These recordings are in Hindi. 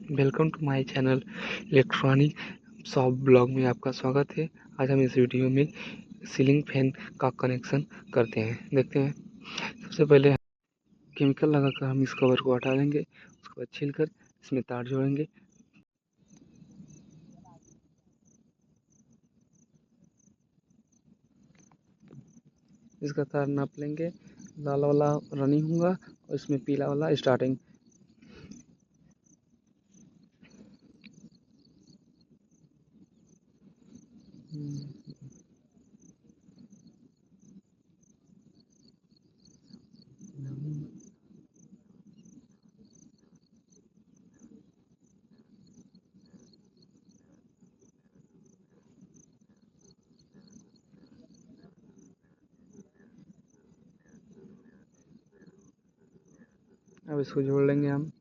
Welcome to my channel electronic shop blog में आपका स्वागत है। आज हम इस वीडियो में सीलिंग फैन का कनेक्शन करते हैं। देखते हैं। सबसे पहले केमिकल लगाकर हम इस कवर को हटा लेंगे। उसके बाद छीलकर इसमें तार जोड़ेंगे। इसका तार नाप लेंगे। लाल वाला रनिंग होगा और इसमें पीला वाला स्टार्टिंग। अब इसको जोड़ लेंगे हम।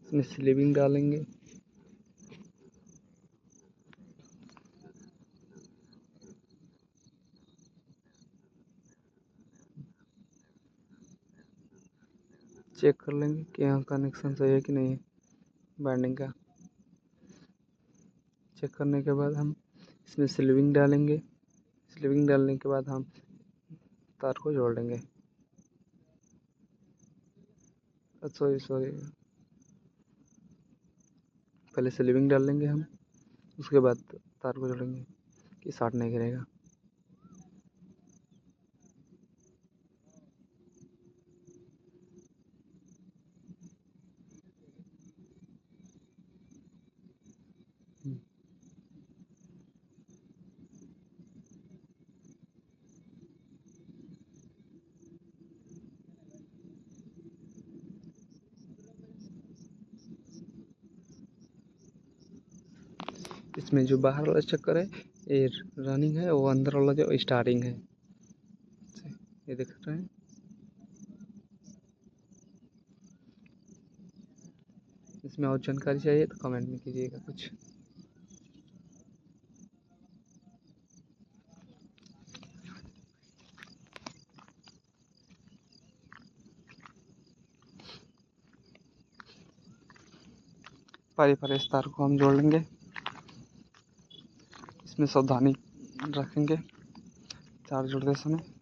इसमें स्लीविंग डालेंगे। चेक कर लेंगे कि यहाँ कनेक्शन सही है कि नहीं है वायरिंग का। चेक करने के बाद हम इसमें स्लीविंग डालेंगे। स्लीविंग डालने के बाद हम तार को जोड़ लेंगे। सॉरी सॉरी, पहले स्लीविंग डाल लेंगे हम, उसके बाद तार को जोड़ेंगे कि शॉर्ट नहीं गिरेगा। इसमें जो बाहर वाला चक्कर है ये रनिंग है, वो अंदर वाला जो स्टार्टिंग है। ये देख रहे हैं। इसमें और जानकारी चाहिए तो कमेंट में कीजिएगा कुछ। पारी पर इस तार को हम जोड़ लेंगे। इसमें सावधानी रखेंगे तार जोड़ते समय।